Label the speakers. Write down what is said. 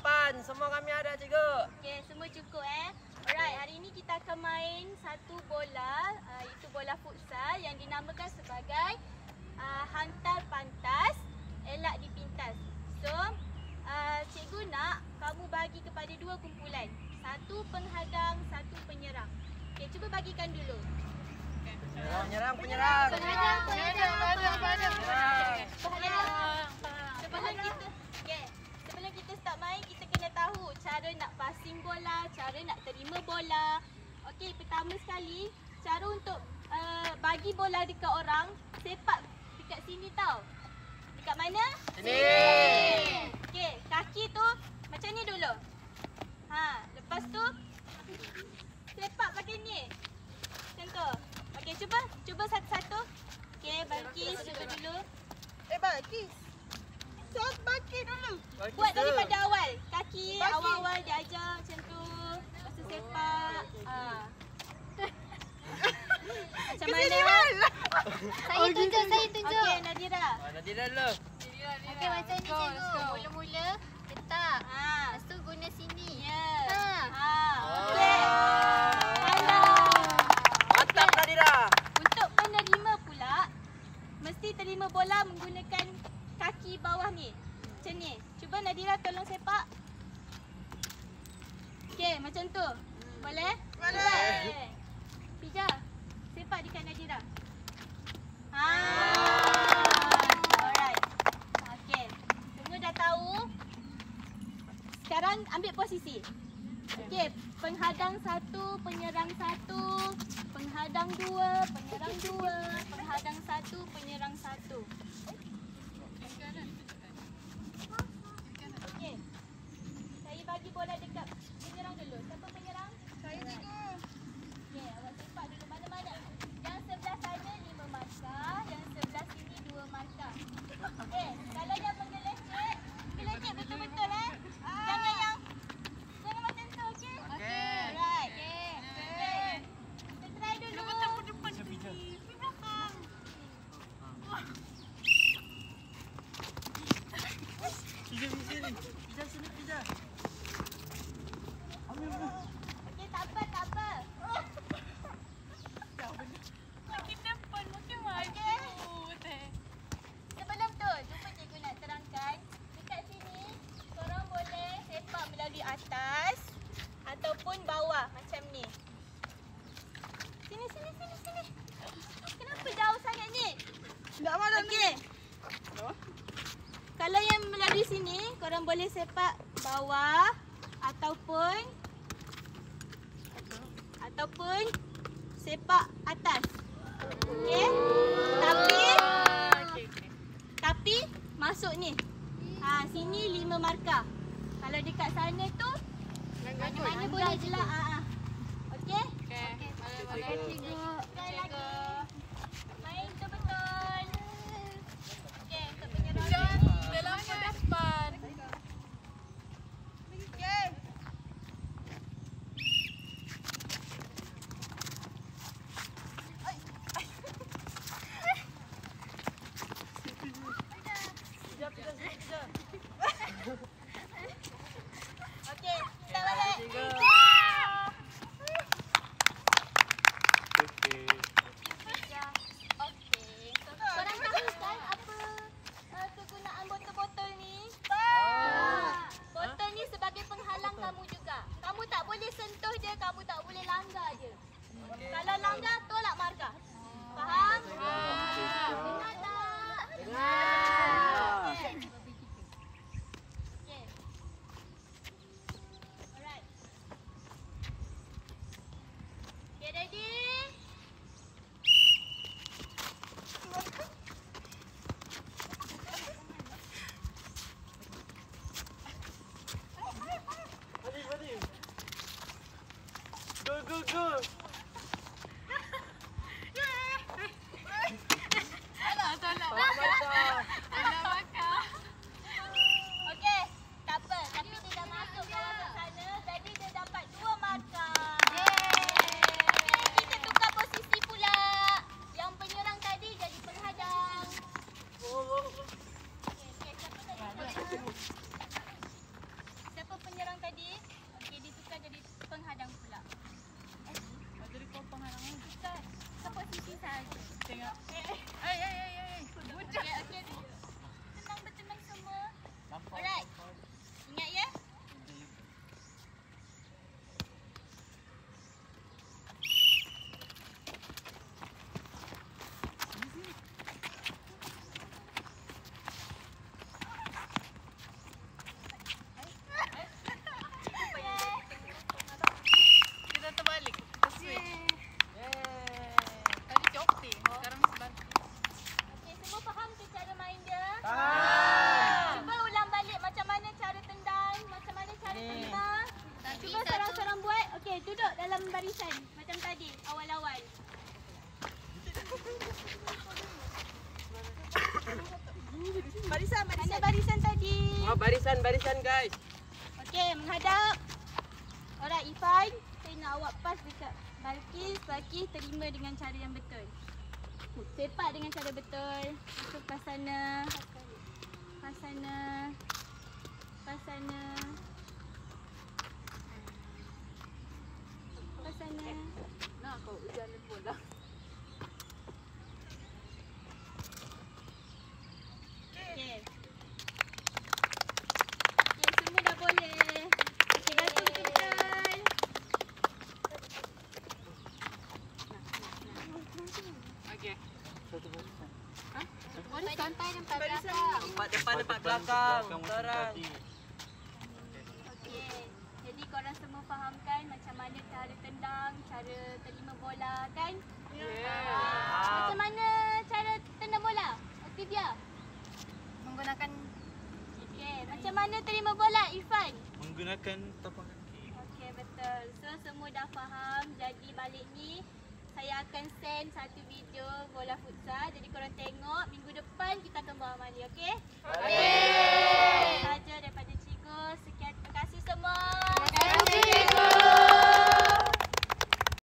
Speaker 1: depan. Semua kami ada, cikgu.
Speaker 2: Okey, semua cukup Alright, hari ini kita akan main satu bola, itu bola futsal yang dinamakan sebagai hantar pantas, elak dipintas. So, cikgu nak kamu bagi kepada dua kumpulan. Satu penghadang, satu penyerang. Okey, cuba bagikan dulu.
Speaker 1: Penyerang.
Speaker 2: Sebelum kita start main, kita kena tahu cara nak passing bola, cara nak terima bola. Okey, pertama sekali, cara untuk bagi bola dekat orang, sepak dekat sini tau. Dekat mana?
Speaker 1: Sini.
Speaker 2: Okey, kaki tu macam ni dulu. Lepas tu sepak pakai ni. Macam tu. Okey, cuba satu-satu. Okey, Balkis cuba dulu.
Speaker 3: Balkis. Bagi dulu.
Speaker 2: Buat daripada awal. Kaki awal-awal dia ajar macam tu. Lepas tu sepak. Macam mana?
Speaker 4: Saya tunjuk.
Speaker 2: Okey, Nadira.
Speaker 1: Nadira dulu.
Speaker 4: Okey, macam ni cikgu. Mula-mula letak. Lepas tu guna sini.
Speaker 2: Ya.
Speaker 4: Okey.
Speaker 1: Mantap, Nadira.
Speaker 2: Untuk penerima pula, mesti terima bola menggunakan kaki bawah ni. Macam ni. Cuba Nadira tolong sepak. Okey, macam tu. Boleh?
Speaker 3: Boleh.
Speaker 2: Pija, sepak dekat Nadira. Alright. Okey. Semua dah tahu. Sekarang ambil posisi. Okey, penghadang satu, penyerang satu, penghadang dua, penyerang dua, penghadang satu, penyerang satu. Okey. Saya bagi bola dekat penyerang dulu. Siapa penyerang?
Speaker 3: Saya cikgu.
Speaker 2: Okey, awak sepak dulu mana-mana. Yang sebelah sana 5 markah, yang sebelah sini 2 markah. Okey, kalau yang menggelecek betul-betul Jangan macam tu, okey?
Speaker 1: Okey.
Speaker 2: Alright. Okey. Kita try dulu.
Speaker 1: Pija.
Speaker 2: Okey, tak apa.
Speaker 3: Makin depan, makin maju.
Speaker 2: Sebelum tu, jumpa cikgu nak terangkan. Dekat sini, korang boleh sepak melalui atas ataupun bawah macam ni. Sini. Kenapa jauh sangat ni?
Speaker 3: Tak malam
Speaker 2: Okey. Kalau yang melalui sini, korang boleh sepak bawah ataupun sepak atas. Okey? Tapi masuk ni. Sini 5 markah. Kalau dekat sana tu mana-mana boleh je lah. Okey?
Speaker 4: Boleh cikgu.
Speaker 2: Sekali lagi. Main betul-betul. Okey, untuk penyerang.
Speaker 3: dalam depan. Okey.
Speaker 2: Okey, kita balik. Okey. Korang tahu kan apa kegunaan botol-botol ni? Botol ni sebagai penghalang kamu juga. Kamu tak boleh sentuh dia, kamu tak boleh langgar dia. Kalau langgar, tolak markah. Faham? Dengar tak? Okey. Okey. Alright. Okay, ready?
Speaker 1: Go.
Speaker 2: Okey, tak apa. Tapi dia dah masuk kawasan sana, jadi dia dapat 2 markah. Okey, kita tukar posisi pula. Yang penyerang tadi jadi penghadang. Okey, siapa nak jadi penghadang? Siapa Cuba seorang-seorang buat. Okey, duduk dalam barisan macam tadi awal-awal.
Speaker 3: Barisan.
Speaker 2: Mana barisan tadi?
Speaker 1: Oh, barisan guys.
Speaker 2: Okey, menghadap. Alright, Ifan, saya nak awak pas dekat Balkis. Balkis terima dengan cara yang betul. Sepak dengan cara betul. Masuk pas sana. Pas sana. Pas sana. Pas sana.
Speaker 3: Nak kau ujian bola.
Speaker 2: Okey. Okey, semua dah boleh. Okey, batu betul.
Speaker 3: Okey.
Speaker 4: Sampai nampak belakang.
Speaker 1: Nampak depan, nampak belakang. Sekarang.
Speaker 2: Okey. Jadi korang semua fahamkan macam mana cara tendang, cara terima bola kan? Macam mana cara tendang bola? Olivia?
Speaker 4: Menggunakan
Speaker 2: Okey, macam mana terima bola Irfan?
Speaker 5: Menggunakan tapak kaki.
Speaker 2: Okey, betul. So semua dah faham. Jadi balik ni saya akan send satu video bola futsal. Jadi korang tengok minggu depan kita akan buat amali, okey?
Speaker 1: Okey.